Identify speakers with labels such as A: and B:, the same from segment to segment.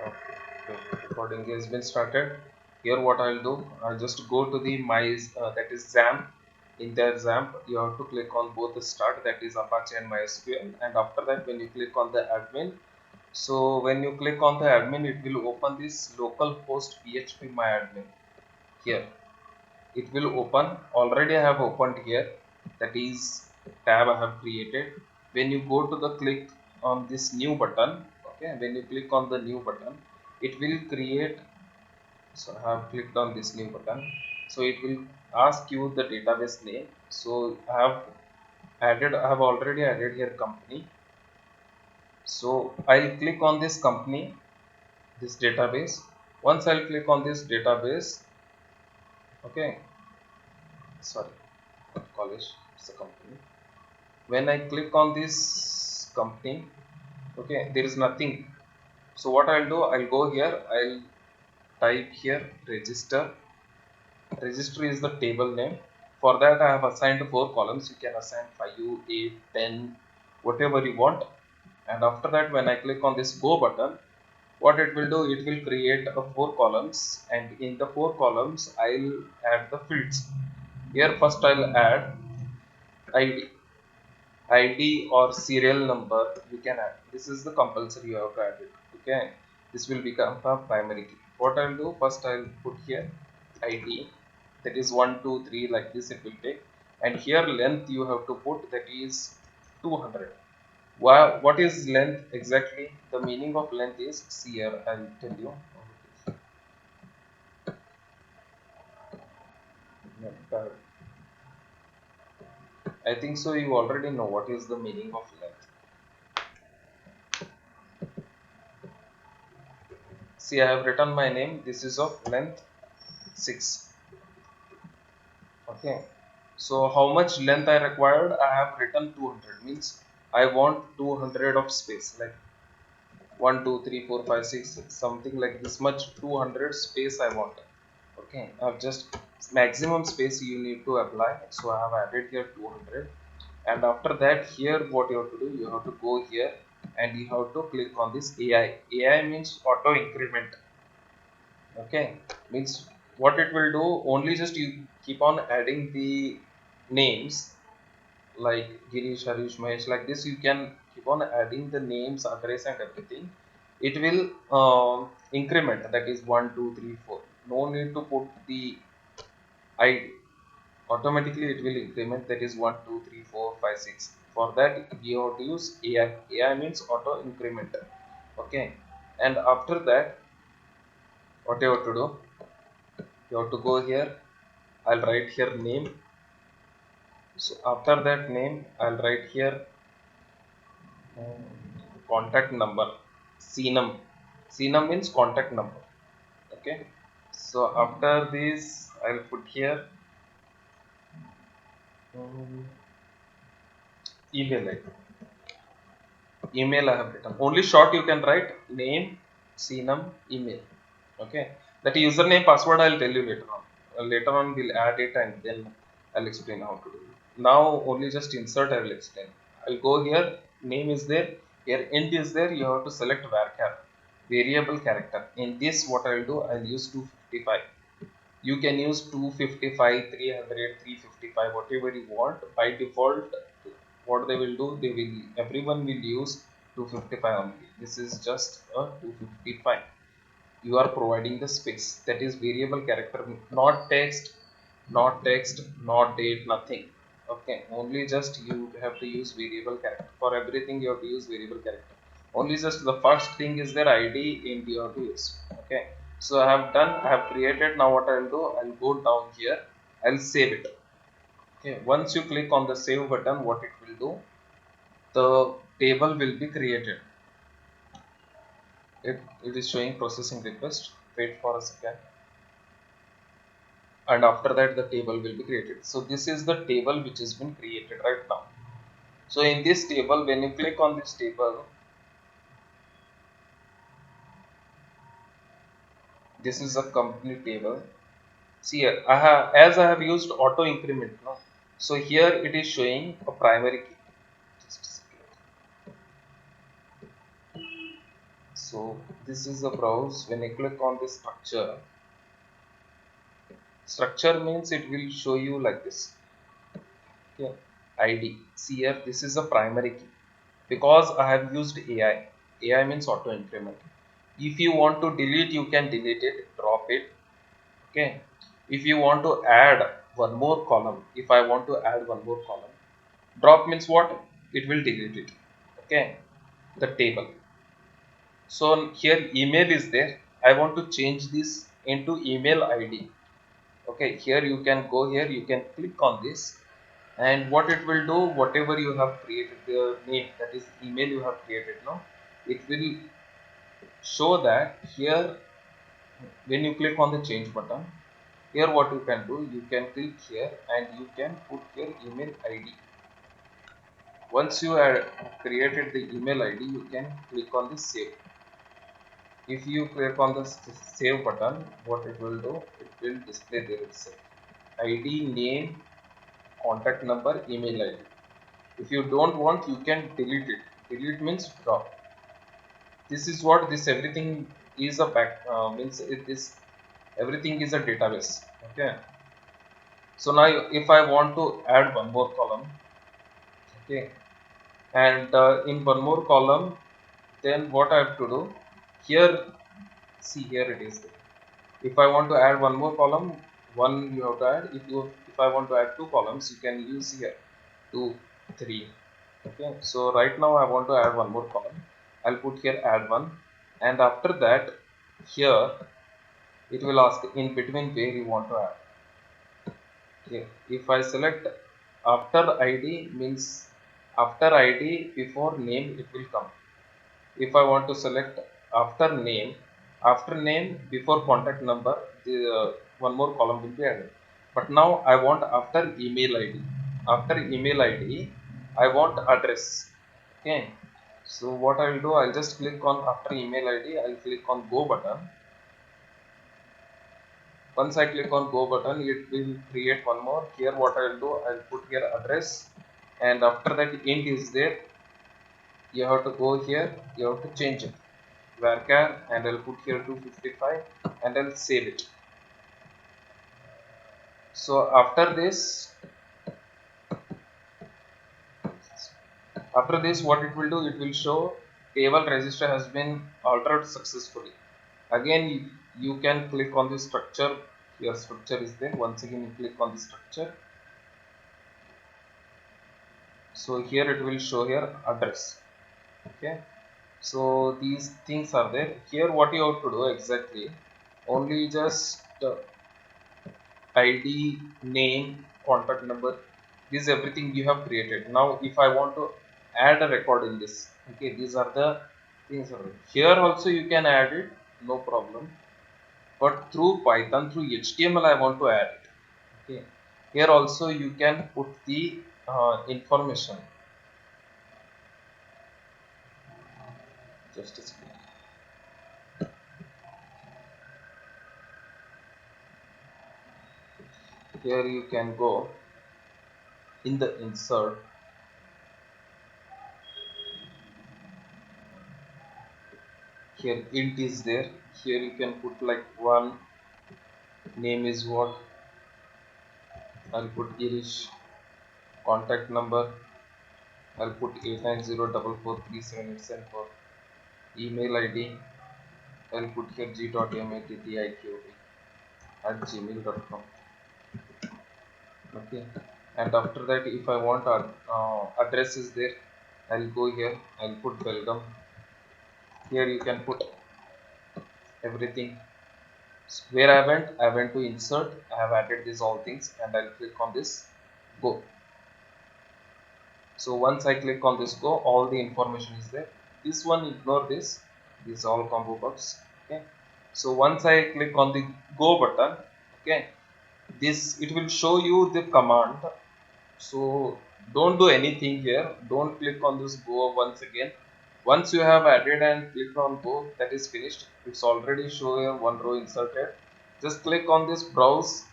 A: Okay, the recording has been started. Here, what I'll do, I'll just go to the my that is XAMPP. In the XAMPP, you have to click on both the start, that is Apache and MySQL, and after that, when you click on the admin, so when you click on the admin, it will open this localhost PHP my admin. Here, it will open. Already, I have opened here. That is tab I have created. When you go to the click on this new button, okay, when you click on the new button, it will create. So I have clicked on this new button, so it will ask you the database name. So I have already added here company. So I'll click on this company, this database. Once I'll click on this database, okay, sorry, not college, it's a company. When I click on this company, okay, there is nothing. So what I'll do, I'll go here, I'll type here register. Registry is the table name. For that, I have assigned 4 columns. You can assign 5, 8, 10, whatever you want. And after that, when I click on this go button, what it will do, it will create a 4 columns, and in the 4 columns, I'll add the fields. Here, first I'll add ID, ID or serial number. We can add. This is the compulsory you have to add it. Okay, this will become a primary key. What I'll do, first I'll put here ID, that is 1 2 3, like this it will take, and here length you have to put, that is 200. What is length exactly? The meaning of length is, see here, I'll tell you. I think so you already know what is the meaning of length. See, I have written my name, this is of length 6. Okay, so how much length I required? I have written 200, means I want 200 of space, like 1 2 3 4 5 6, something like this much 200 space I want. Okay, I've just maximum space you need to apply, so I have added here 200. And after that, here what you have to do, you have to go here and you have to click on this AI means auto increment. Okay, means what it will do, only just you keep on adding the names, like Girish, Harish, Mahesh, like this you can keep on adding the names, address and everything. It will increment, that is 1 2 3 4. No need to put the ID, automatically it will increment, that is 1 2 3 4 5 6. For that you have to use AI means auto increment. Okay, and after that, what you have to do, you have to go here, I'll write here name. So after that name, I'll write here contact number, CNUM. CNUM means contact number. Okay, so after this, I'll put here um, email ID. Email I have written. Only short you can write, name, CNUM, email. Okay, that username password I'll tell you later on. Later on we'll add it and then I'll explain how to do it. Now only just insert I will explain. I'll go here, name is there, here int is there, you have to select varchar, variable character. In this what I'll do, I'll use 255. You can use 255, 300, 355, whatever you want. By default, what they will do, they will, everyone will use 255 only. This is just a 255. You are providing the space, that is variable character, not text, not date, nothing. Okay, only just you have to use variable character. For everything you have to use variable character. Only just the first thing is their ID in the have to use. Okay, so I have done, I have created. Now what I'll do, I'll go down here, I'll save it. Okay, once you click on the save button, what it will do, the table will be created. It is showing processing request. Wait for a second. And after that the table will be created. So this is the table which has been created right now. So in this table, when you click on this table, this is a company table. See here, as I have used auto increment, no? So here it is showing a primary key. Just a second. So this is the browse. When I click on the structure means it will show you like this. Okay, id. See here, this is a primary key because I have used ai means auto increment. If you want to delete, you can delete it, drop it. Okay, if you want to add one more column, if I want to add one more column, drop means what? It will delete it. Okay, the table. So here email is there. I want to change this into email id. Okay, here you can go, here you can click on this, and what it will do, whatever you have created, the name, that is email you have created now, it will show that here. When you click on the change button, here what you can do, you can click here and you can put your email id. Once you have created the email id, you can click on the save. If you click on the save button, what it will do, it will display there itself, id, name, contact number, email id. If you don't want, you can delete it. Delete means drop. This is what this everything is a back means it is everything is a database. Okay, so now if I want to add one more column, okay, and in one more column, then what I have to do here, see here it is there. If I want to add one more column, one you have to add. If I want to add two columns, you can use here 2 3. Okay, so right now I want to add one more column. I'll put here add one, and after that here it will ask in between where you want to add. Okay, if I select after id, means after id before name it will come. If I want to select after name before contact number, the one more column will be added. But now I want after email id. After email id, I want address. Okay, so what I will do, I'll just click on after email id. I'll click on go button. Once I click on go button, it will create one more. Here what I will do, I'll put here address, and after that int is there. You have to go here, you have to change it, varchar, and I'll put here 255 and I'll save it. So after this what it will do, it will show table register has been altered successfully. Again you can click on the structure. Your structure is there. Once again you click on the structure. So here it will show here address. Okay, so these things are there. Here what you have to do exactly, only just id, name, contact number, this everything you have created. Now if I want to add a record in this, okay, these are the things here. Also you can add it, no problem, but through python, through html I want to add it. Okay, here also you can put the information. Just a second. Here you can go in the insert. Here int is there. Here you can put like one, name is what, I'll put Girish, contact number I'll put 890443787, email id I'll put here g.mattikob@gmail.com. Okay, and after that if I want address is there, I'll go here, I'll put welcome. Here you can put everything. So where I went to insert, I have added these all things, and I'll click on this go. So once I click on this go, all the information is there. This one ignore this all combo box. Okay, so once I click on the go button, okay, this it will show you the command. So don't do anything here, don't click on this go once again. Once you have added and clicked on go, that is finished. It's already showing one row inserted. Just click on this browse.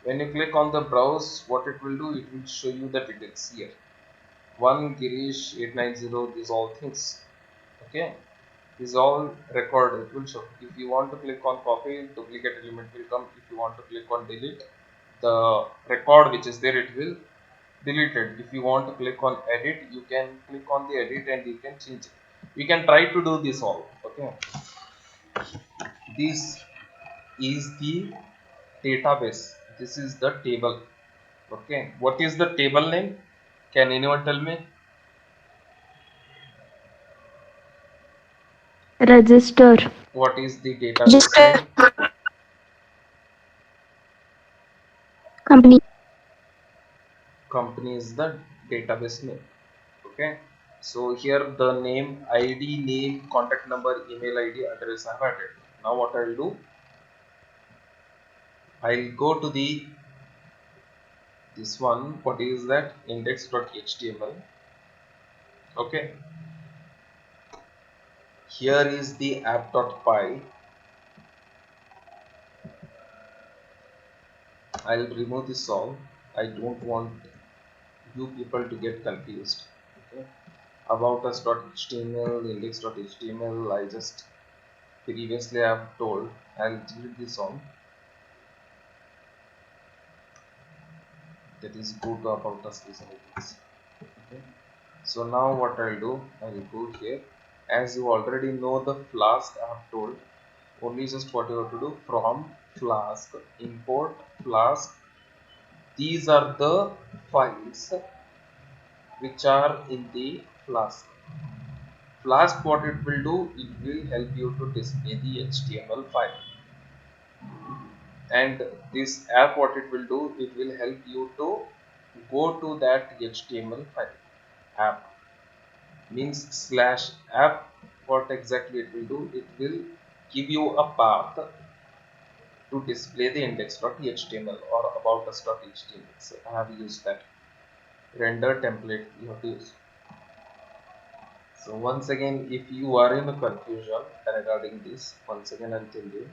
A: When you click on the browse, what it will do, it will show you the details here. One Girish 890, these all things. Okay, is all recorded. It will show. If you want to click on copy, duplicate element will come. If you want to click on delete, the record which is there, it will delete it. If you want to click on edit, you can click on the edit and you can change it. We can try to do this all. Okay, this is the database. This is the table. Okay, what is the table name? Can anyone tell me?
B: Register.
A: What is the database
B: Register
A: name?
B: company.
A: Company is the database name. Okay, so here the name, id, name, contact number, email id, address I have added. Now what I'll do, I'll go to the this one. What is that? Index.html. Okay, here is the app.py. I'll remove this all. I don't want you people to get confused. Okay, about us.html, index.html, I just previously I have told. I'll delete this all. That is go to about us results. Okay, so now what I'll do, I'll go here. As you already know the Flask, I have told only just what you have to do, from Flask import Flask. These are the files which are in the Flask. Flask, what it will do, it will help you to display the HTML file. And this app, what it will do, it will help you to go to that HTML file. App means slash app. What exactly it will do, it will give you a path to display the index.html or about us.html. So I have used that render template you have to use. So once again, if you are in a confusion regarding this, once again I'll tell you.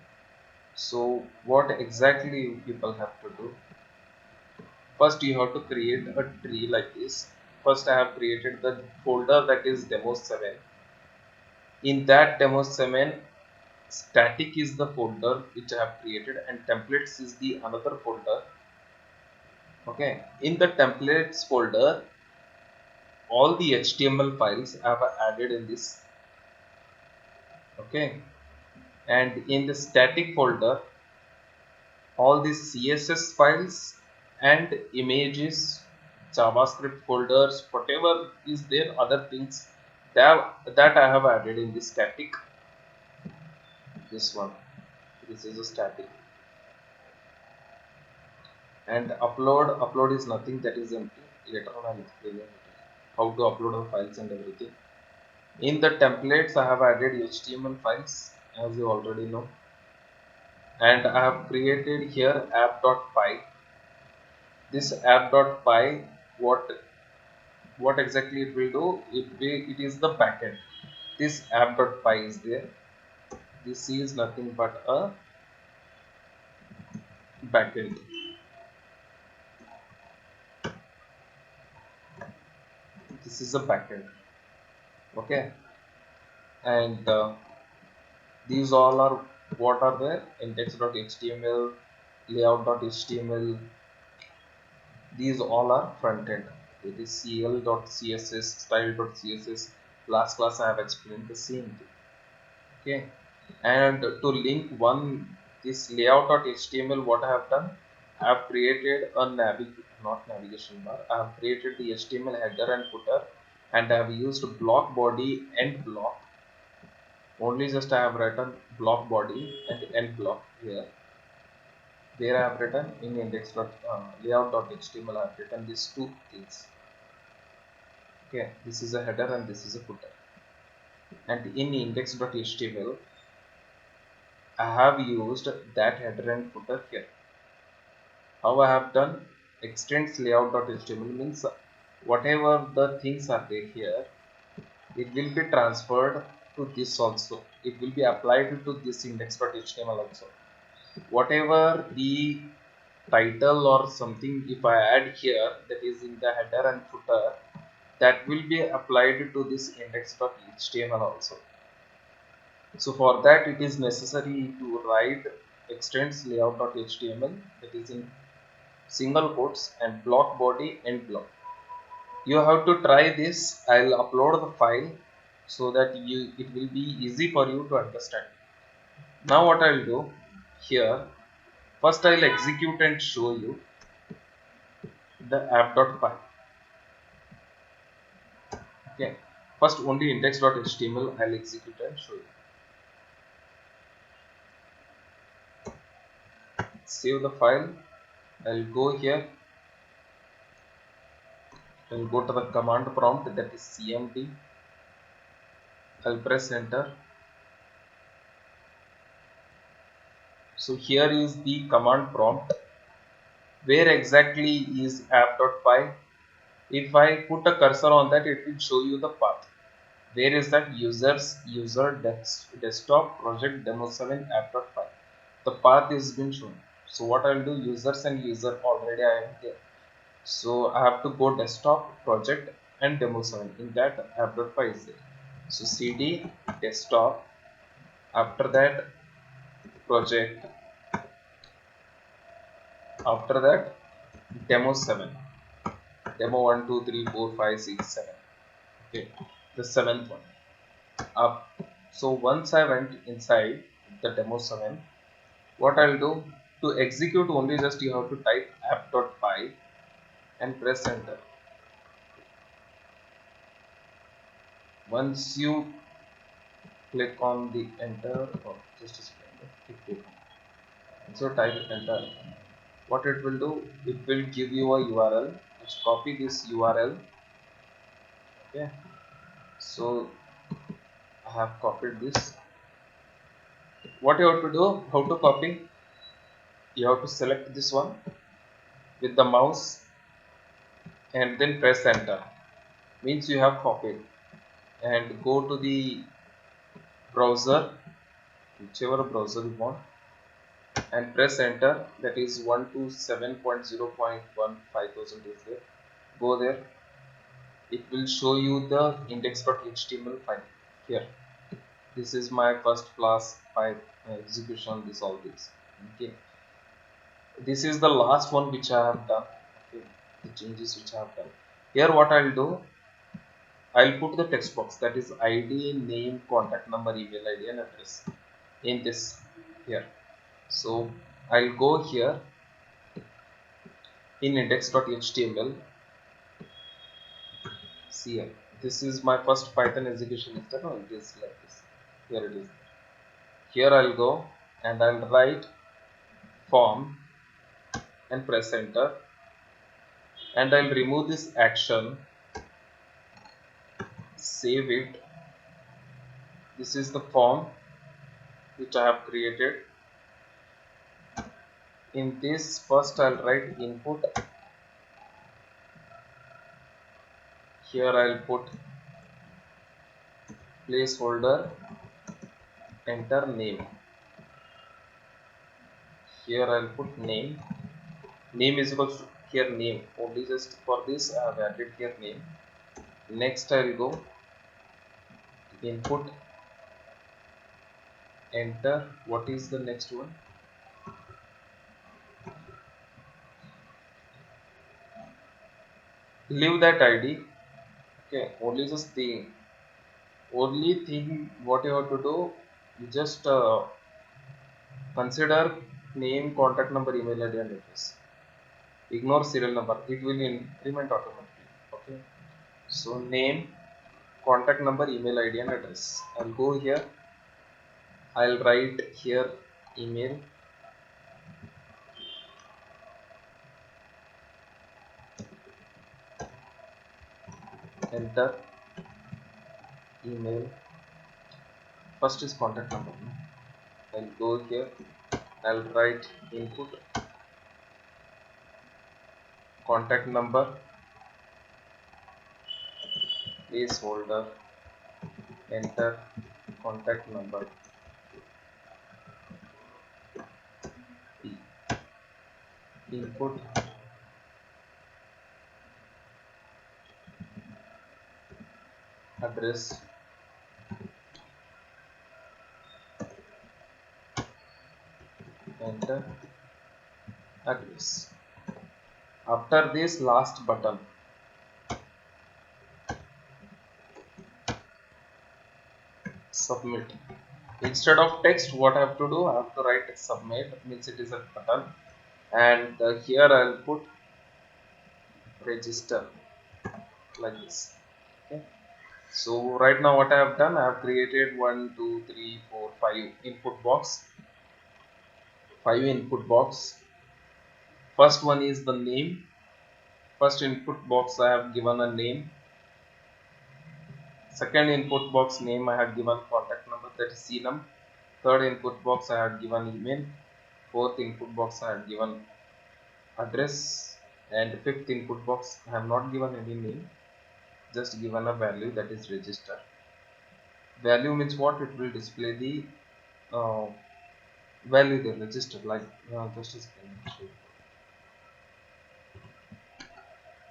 A: So what exactly people have to do, first you have to create a tree like this. First I have created the folder that is demo 7. In that demo 7, static is the folder which I have created and templates is the another folder. Okay, in the templates folder, all the HTML files I have added in this. Okay, and in the static folder, all these CSS files and images, JavaScript folders, whatever is there, other things that I have added in the static. This one, this is a static. And upload is nothing, that is empty. Later on I'll explain it how to upload the files and everything. In the templates I have added HTML files, as you already know, and I have created here app.py. This app.py, what exactly it will do, it is the backend. This app.py is there. This is nothing but a backend. This is a backend. Okay, and these all are what are there, index.html, layout.html. These all are front end. It is cl.css, style.css. Last class I have explained the same thing. Okay, and to link one this layout.html, what I have done, I have created a not navigation bar. I have created the HTML header and footer, and I have used block body and block. Only just I have written block body and end block here. There I have written in layout.html, I have written these two things. Okay, this is a header and this is a footer. And in index.html, I have used that header and footer here. How I have done, extends layout.html means whatever the things are there here, it will be transferred to this also. It will be applied to this index.html also. Whatever the title or something, if I add here, that is in the header and footer, that will be applied to this index.html also. So for that it is necessary to write extends layout.html, that is in single quotes, and block body and block. You have to try this. I'll upload the file so that it will be easy for you to understand. Now what I'll do here, first I'll execute and show you the app.py. Okay, first only index.html I'll execute and show you. Save the file. I'll go here. I'll go to the command prompt, that is cmd. I'll press enter. So here is the command prompt. Where exactly is app.py? If I put a cursor on that, it will show you the path. Where is that? User desktop project demo7 app.py. The path is been shown. So what I'll do, users and user already I am here. So I have to go desktop project and demo7. In that app.py is there. So cd desktop, after that project, after that demo7, demo 1 2 3 4 5 6 7. Okay, the seventh one up. So once I went inside the demo 7, what I'll do, to execute only just you have to type app.py and press enter. Once you click on the enter, or just a second, click on, so type enter, what it will do, it will give you a URL. Just copy this URL. Okay, so I have copied this. What you have to do, how to copy, you have to select this one with the mouse and then press enter, means you have copied, and go to the browser, whichever browser you want, and press enter. That is 127.0.15,000 is there. Go there. It will show you the index.html file here. This is my first class file execution. This all this. Okay. This is the last one which I have done. Okay. The changes which I have done. Here what I will do, I'll put the text box, that is ID, name, contact number, email ID and address in this here. So I'll go here in index.html. See here, this is my first Python execution. Is that? No, it is like this. Here it is. Here I'll go and I'll write form and press enter, and I'll remove this action, save it. This is the form which I have created. In this, first I'll write input. Here I'll put placeholder, enter name. Here I'll put name. Name is equal to here name. Only just for this I have added here name. Next I'll go input, enter. What is the next one? Leave that ID. Okay, only thing what you have to do, you just consider name, contact number, email ID and address. Ignore serial number, it will increment automatically. Okay, so name, contact number, email ID and address. I'll go here, I'll write here email, enter email. First is contact number. I'll go here, I'll write input, contact number, placeholder, enter contact number, input, address, enter address. After this last button, submit. Instead of text, what I have to do, I have to write submit, means it is a button, and here I'll put register like this. Okay. So right now what I have done, I have created 1, 2, 3, 4, 5 input box. 5 input box. First one is the name. First input box I have given a name. Second input box name I have given contact number, that is CNUM. Third input box I have given email. Fourth input box I have given address. And fifth input box I have not given any name, just given a value, that is register. Value means what? It will display the uh, value they register, like just a second.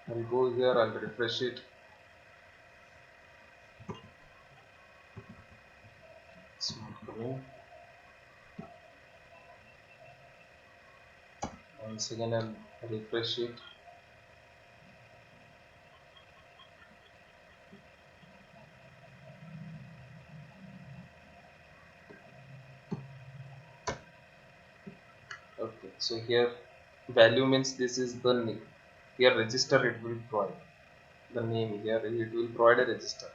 A: I'll go here, I'll refresh it. It's not coming. Once again I'll refresh it. Okay, so here value means this is the name. Here register, it will provide the name. Here it will provide a register.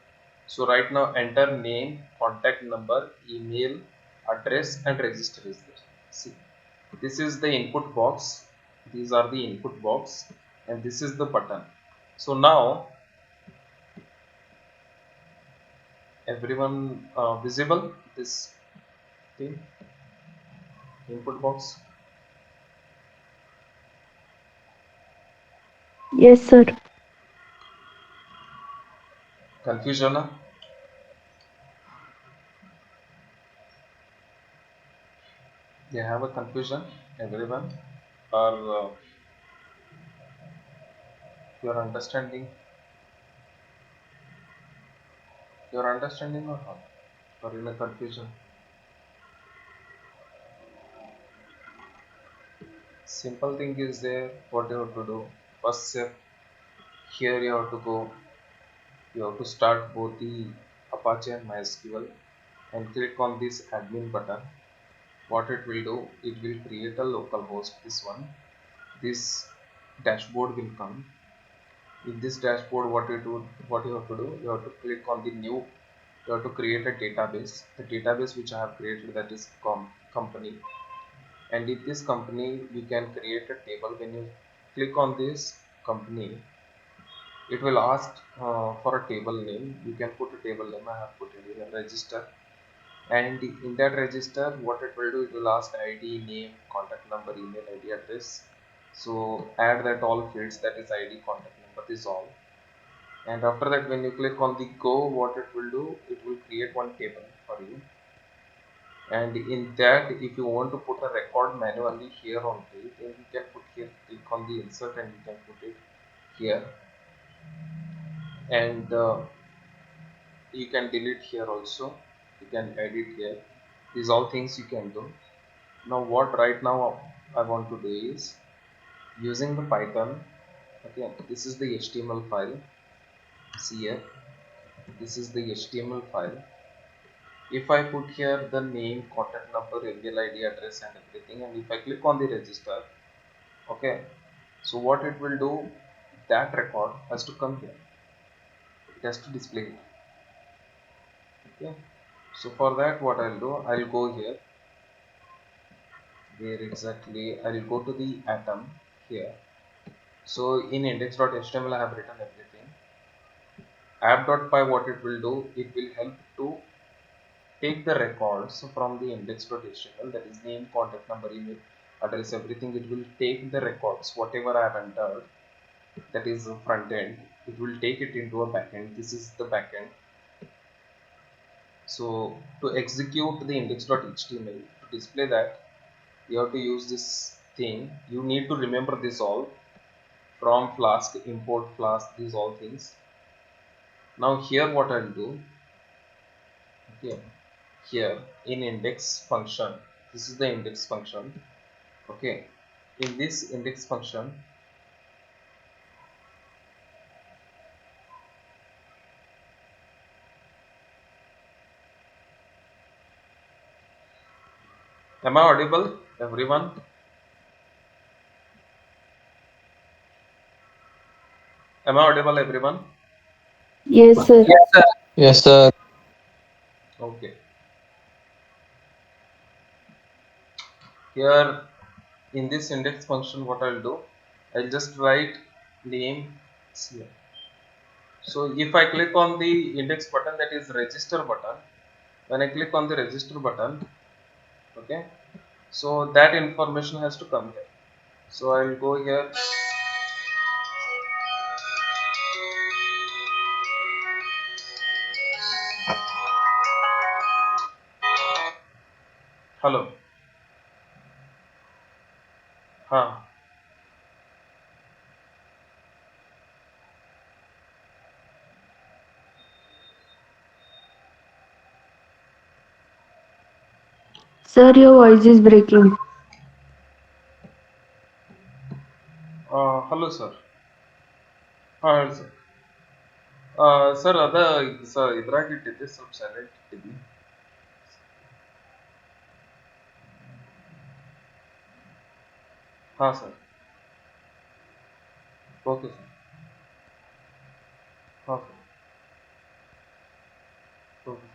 A: So right now enter name, contact number, email, address, and register is there. See, this is the input box. These are the input box, and this is the button. So now everyone visible this thing, input box.
B: Yes, sir.
A: Confusion? Huh? They have a confusion, everyone, or your understanding, or not, or in a confusion. Simple thing is there. What you have to do? First step, here you have to go. You have to start both the Apache and MySQL and click on this admin button. What it will do? It will create a local host. This one. This dashboard will come. In this dashboard, what you have to do? You have to click on the new. You have to create a database. The database which I have created, that is company, and in this company we can create a table. When you click on this company, it will ask for a table name. You can put a table name. I have put it here, register, and in that register what it will do, it will ask ID, name, contact number, email ID, address. So add that all fields, that is ID, contact number, is all. And after that, when you click on the go, what it will do, it will create one table for you. And in that, if you want to put a record manually here only, then you can put here, click on the insert, and you can put it here. And you can delete here also, you can edit here. These all things you can do. Now what right now I want to do is, using the Python. Okay, this is the HTML file. See here, this is the HTML file. If I put here the name, contact number, email ID, address, and everything, and if I click on the register, okay, so what it will do, that record has to come here, it has to display it. Okay, so for that, what I'll do, I'll go here, where exactly, I'll go to the atom here. So in index.html I have written everything. App.py, what it will do, it will help to take the records from the index.html, that is name, contact number, email, address, everything. It will take the records whatever I have entered, that is front end. It will take it into a backend. This is the backend. So to execute the index.html, to display that, you have to use this thing. You need to remember this all, from Flask, import Flask, these all things. Now here what I'll do, okay, here in index function, this is the index function. Okay, in this index function, am I audible, everyone? Am I audible, everyone?
B: Yes, sir.
C: Yes, sir.
D: Yes, sir.
A: Okay, here in this index function, what I'll do, I'll just write name here. So if I click on the index button, that is register button, when I click on the register button, okay, so that information has to come here. So I will go here. Hello. Huh.
B: Sir, your voice is breaking.
A: Hello, sir. Hello, sir. Sir, ಅದ sir ಇದ್ರಾಗ ಇಟ್ಟಿದ್ದೆ ಸ್ವಲ್ಪ silent ಇಟ್ಟಿದ್ನಿ. ಹಾಂ sir. Okay sir. ಹಾಂ sir. Okay.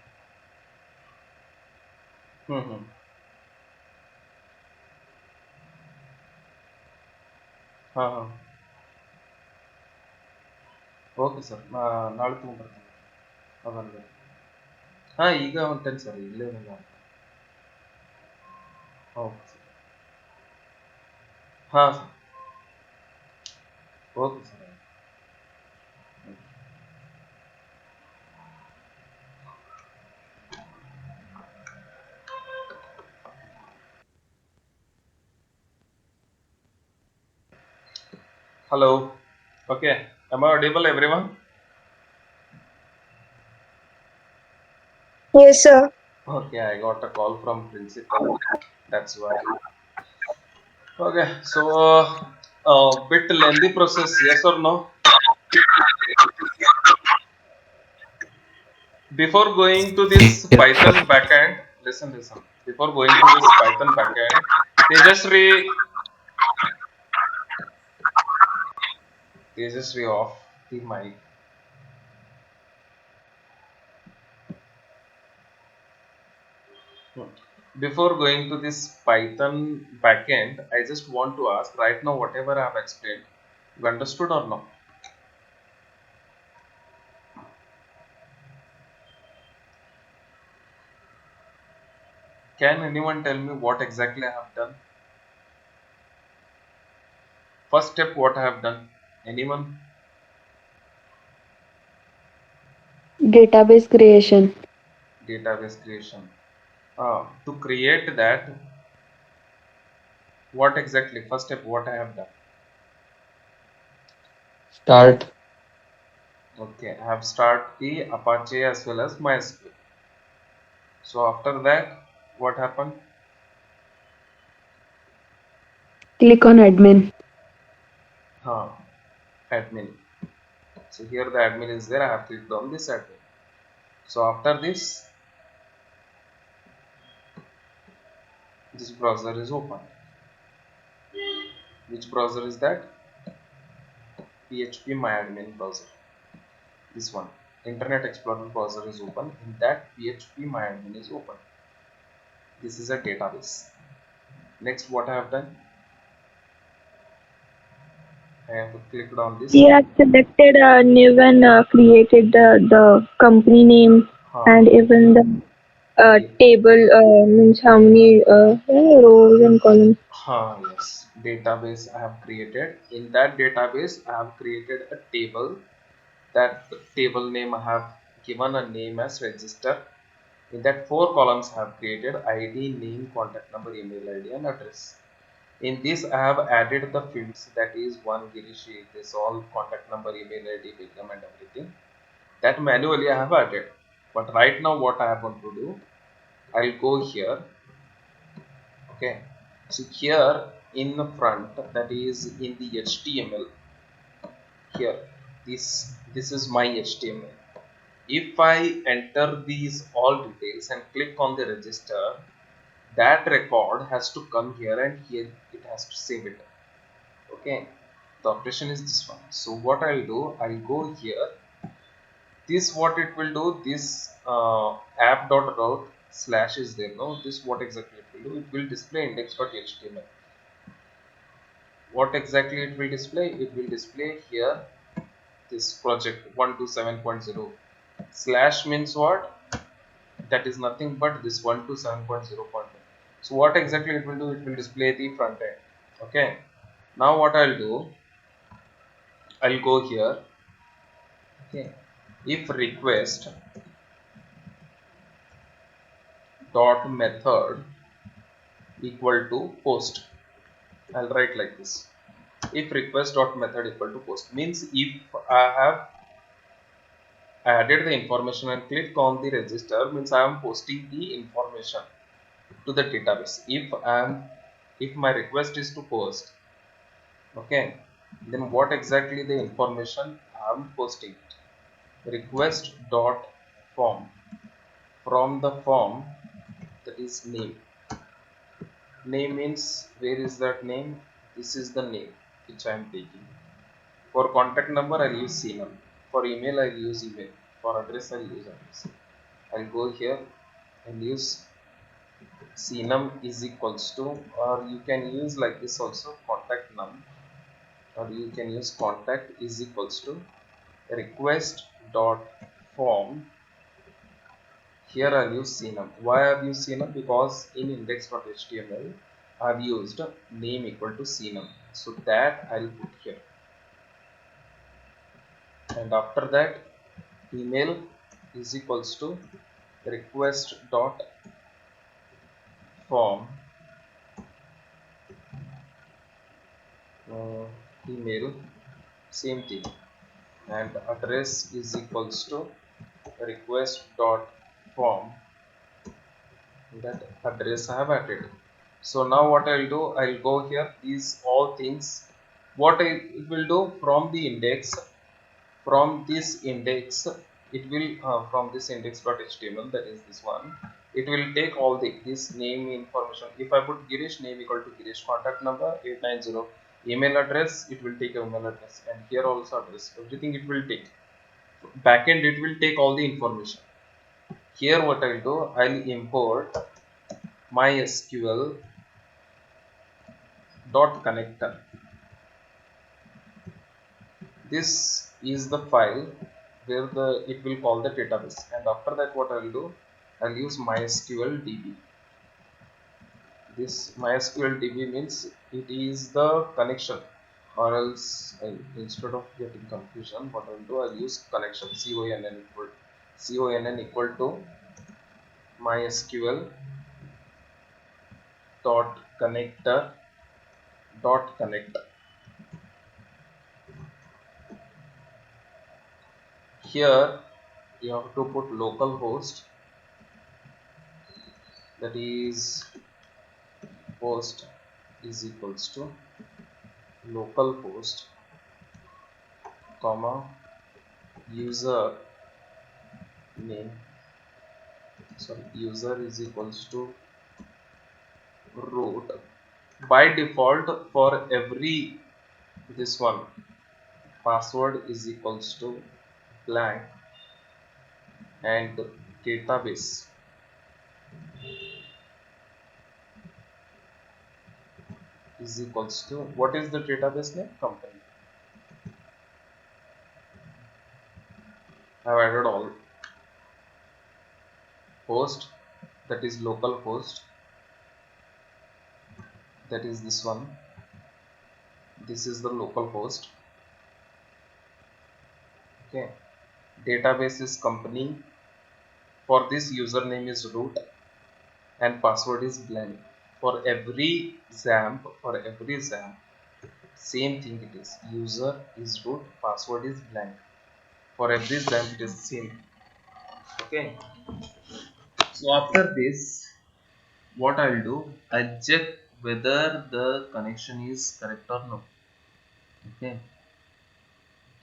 A: ಹ್ಞೂ ಹ್ಞೂ. ಹಾಂ ಹಾಂ. Okay sir. ನಾಳೆ ತೊಗೊಂಡ್ಬರ್ತೀನಿ. ಅದಲ್ಲ. ಹಾಂ ಈಗ ಹೊಂಟೇನೆ ಸರ್, ಇಲ್ಲೇ ಇಲ್ಲ. Okay sir. ಹಾಂ sir. Okay sir. Hello. Okay. Am I audible, everyone?
E: Yes, sir.
A: Okay, I got a call from principal. That's why. Okay, so bit lengthy process, yes or no? Before going to this
D: Yes, sir.
A: Python backend, listen. Before going to this Python backend, Tejasri off the mic. Hmm. Before going to this Python backend, I just want to ask right now whatever I have explained, you understood or not? Can anyone tell me what exactly I have done? First step, what I have done? Anyone?
B: Database creation.
A: Database creation. To create that, what exactly? First step, what I have done?
D: Start.
A: Okay, I have started the Apache as well as MySQL. So after that, what happened?
B: Click on admin.
A: Admin. So here the admin is there. I have clicked on this admin. So after this browser is open. Which browser is that? PHP MyAdmin browser. This one. Internet Explorer browser is open. In that PHP MyAdmin is open. This is a database. Next, what I have done? I have clicked on this.
E: You have selected a new and created the company name and even the table means how many rows and columns.
A: Yes, database I have created. In that database, I have created a table. That table name I have given a name as register. In that four columns I have created ID, name, contact number, email ID, and address. In this, I have added the fields, that is one Girishi, this all contact number, email ID, become and everything. That manually I have added. But right now, what I am going to do, I'll go here. Okay, so here in the front, that is in the HTML. Here, this is my HTML. If I enter these all details and click on the register, that record has to come here and here it has to save it. Okay, the operation is this one. So what I'll do, I'll go here. This what it will do, this app.route slash is there. No, this what exactly it will do, it will display index.html. What exactly it will display, it will display here this project 127.0 slash means what, that is nothing but this 127.0.1. so what exactly it will do, it will display the front end. Okay, now what I'll do, I'll go here. Okay, if request dot method equal to post, I'll write like this. If request dot method equal to post means if I have added the information and click on the register, means I am posting the information to the database. If my request is to post, okay, then what exactly the information I am posting? Request dot form. From the form, that is name. Name means where is that name? This is the name which I am taking. For contact number, I'll use CNAME. For email, I'll use email. For address, I'll use address. I'll go here and use CNAME is equals to, or you can use like this also, contact num, or you can use contact is equals to request dot form. Here I'll use CNAME. Why I've used CNAME? Because in index.html I've used name equal to CNAME. So that I'll put here. And after that, email is equals to request dot form email, same thing, and address is equals to request dot form, that address I have added. So now what I'll do, I'll go here, these all things what it will do from the index, from this index it will from this index.html, that is this one, it will take all this name information. If I put Girish, name equal to Girish, contact number 890, email address, it will take email address, and here also address, everything it will take. Backend it will take all the information. Here what I'll do, I'll import mysql dot connector. This is the file where it will call the database, and after that what I'll do, I'll use mysql db. This mysql db means it is the connection, or else instead of getting confusion, what I'll do, I'll use connection, conn equal to mysql dot connector dot connect. Here you have to put localhost, that is host is equals to localhost comma user name, sorry, user is equals to root. By default for every this one, password is equals to blank, and database is equals to, what is the database name? Company. I have added all. Host, that is local host, that is this one, this is the local host. Okay, database is company. For this, username is root and password is blank. For every XAMPP, same thing it is. User is root, password is blank. For every XAMPP it is same. Okay. So after this, what I'll do, I'll check whether the connection is correct or not. Okay,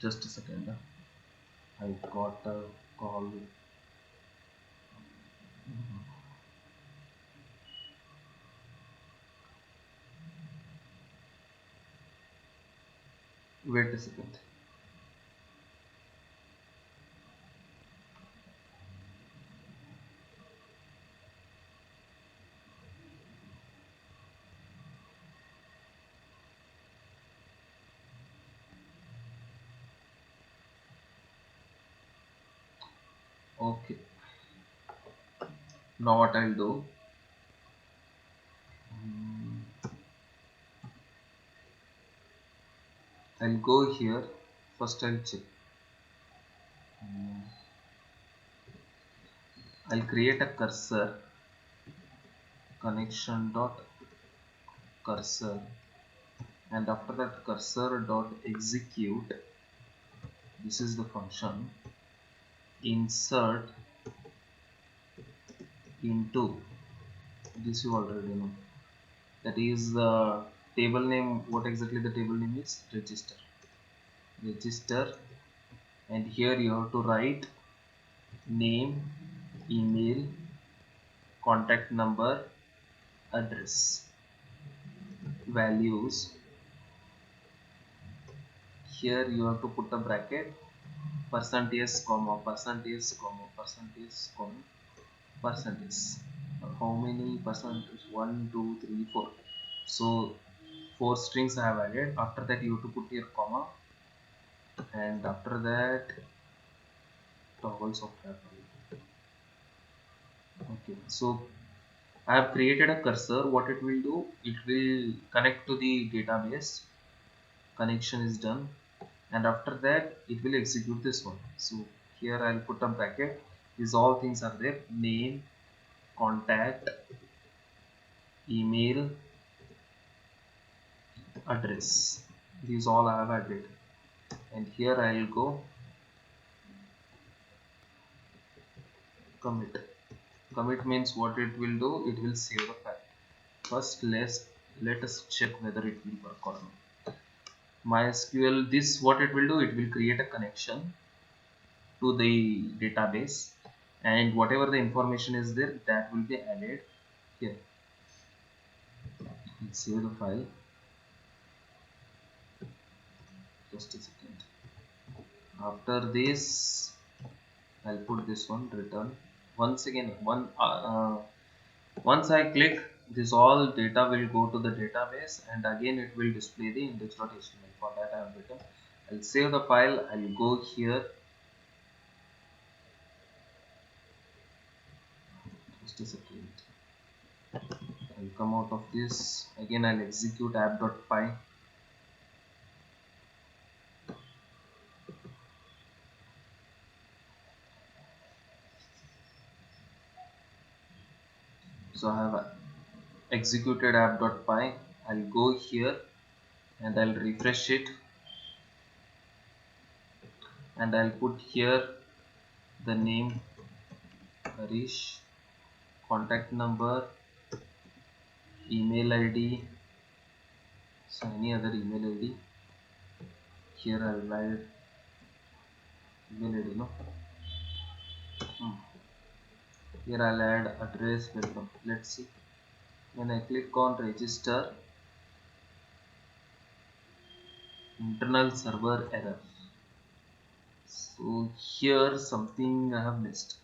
A: just a second. I got a call. Wait a second. Okay, now what I'll do, I'll go here. First I'll check. I'll create a cursor, connection dot cursor, and after that cursor dot execute. This is the function. Insert into, this you already know, that is the table name. What exactly the table name is? Register, and here you have to write name, email, contact number, address, values. Here you have to put a bracket, percentage comma percentage comma percentage comma percentage. How many percentage? 1 2 3 4. So 4 strings I have added. After that you have to put here comma, and after that toggle software. Okay, so I have created a cursor. What it will do, it will connect to the database. Connection is done, and after that it will execute this one. So here I'll put a bracket. These all things are there: name, contact, email, address. These all I have added, and here I'll go commit. Commit means what it will do, it will save the file. First let us check whether it will work or not. MySQL, this what it will do, it will create a connection to the database, and whatever the information is there, that will be added here. Let's save the file. Just a second. After this I'll put this one return. Once again, once I click, this all data will go to the database, and again it will display the index.html. For that I have written. I'll save the file. I'll go here. Just a second. I'll come out of this. Again I'll execute app.py. So I have executed app.py. I'll go here and I'll refresh it, and I'll put here the name Harish, contact number, email ID, so any other email ID. Here I'll add email ID, no? Here I'll add address, welcome. Let's see. When I click on register, internal server error. So here something I have missed.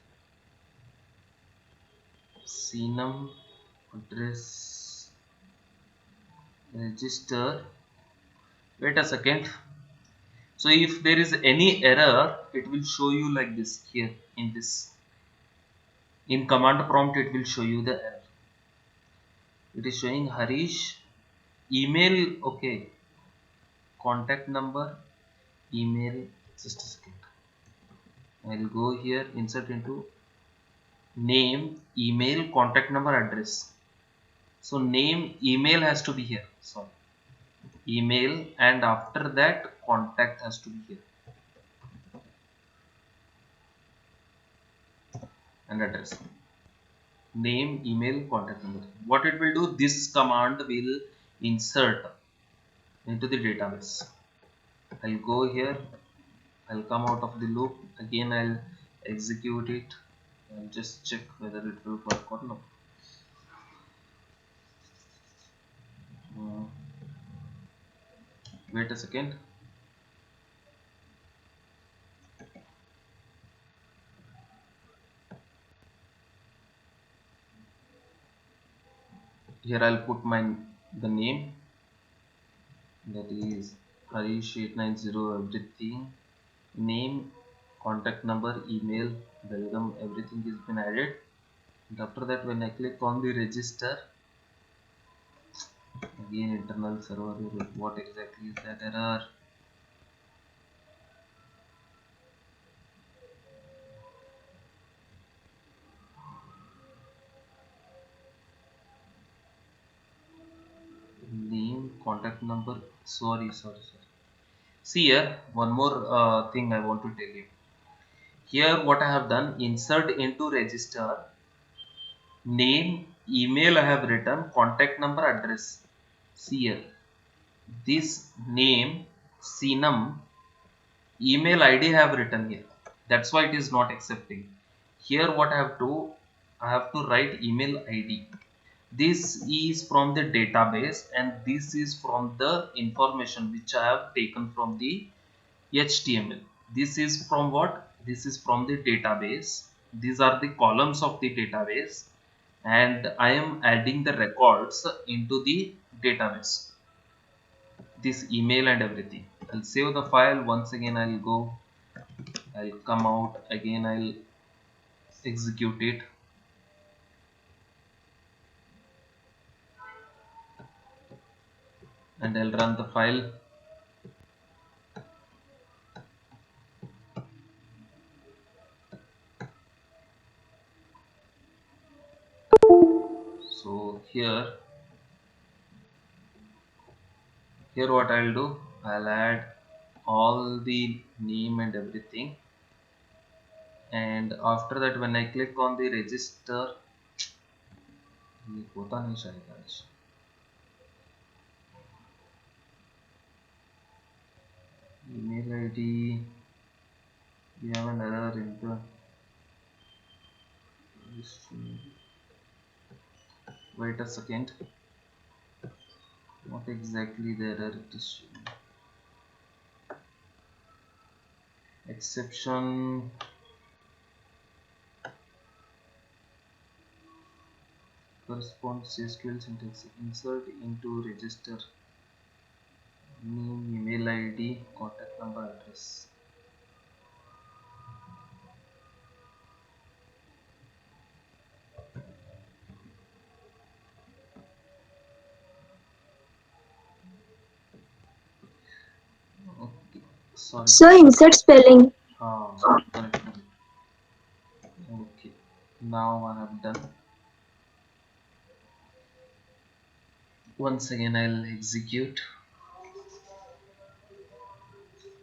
A: CNAME address register. Wait a second. So if there is any error, it will show you like this here in this. In command prompt, it will show you the error. It is showing Harish, email, okay, contact number, email. Just a second. I'll go here, insert into name, email, contact number, address. So name, email has to be here. Sorry, email, and after that contact has to be here, and address. name, email, contact number. What it will do, this command will insert into the database. I'll go here, I'll come out of the loop again, I'll execute it and just check whether it will work or not. Wait a second. Here I'll put the name, that is Harish 890 everything, name, contact number, email, welcome, everything is been added. And after that, when I click on the register, again internal server error. What exactly is that error? Name, contact number, sorry. See here, one more thing I want to tell you. Here what I have done, insert into register, name, email I have written, contact number, address. See here, this name Sinam, email ID I have written here, that's why it is not accepting. Here what I have to write email ID. This is from the database and this is from the information which I have taken from the HTML. This is from what? This is from the database. These are the columns of the database and I am adding the records into the database, this email and everything. I'll save the file once again. I'll come out again, I'll execute it, and I'll run the file. So here what I'll do, I'll add all the name and everything, and after that when I click on the register, ये होता नहीं शायद आज, email ID, we have an error in the wait a second, what exactly the error it is showing. Exception corresponds SQL syntax, insert into register, name, email ID, contact number, address. Okay, sorry.
B: Sir, insert spelling.
A: Correct. Okay, now I have done. Once again I'll execute.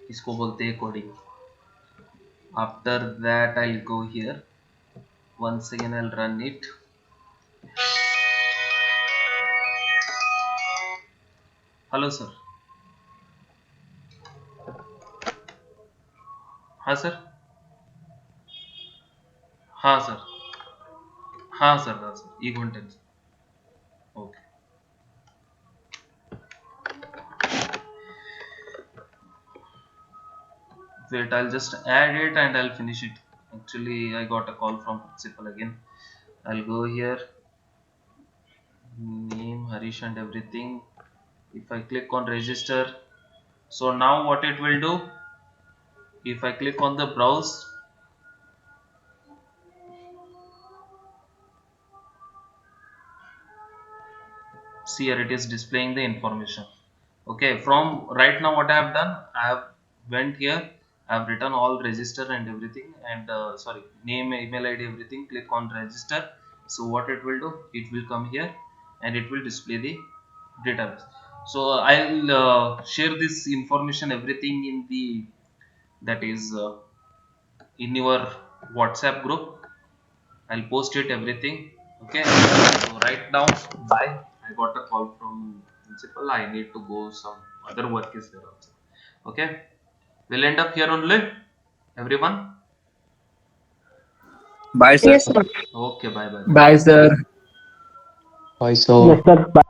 A: इसको बोलते हैं coding. After that I'll go here. Once again I'll run it. Hello sir. हाँ sir. हाँ sir. हाँ sir. 1 घंटे. Okay. Wait, I'll just add it and I'll finish it. Actually, I got a call from principal again. I'll go here, name Harish and everything. If I click on register, so now what it will do, if I click on the browse, see here it is displaying the information. Okay, from right now what I have done, I have went here, I have written all register and everything, and sorry, name, email ID, everything. Click on register. So what it will do, it will come here and it will display the database. So I'll share this information everything in the, that is in your WhatsApp group. I'll post it everything. Okay, so right now, bye. I got a call from principal. I need to go. Some other work is there also. Okay, we'll end up here only. Everyone.
C: Bye, sir.
E: Yes, sir.
A: Okay, bye, bye, bye.
C: Bye, sir.
D: Bye, sir.
B: Yes, sir.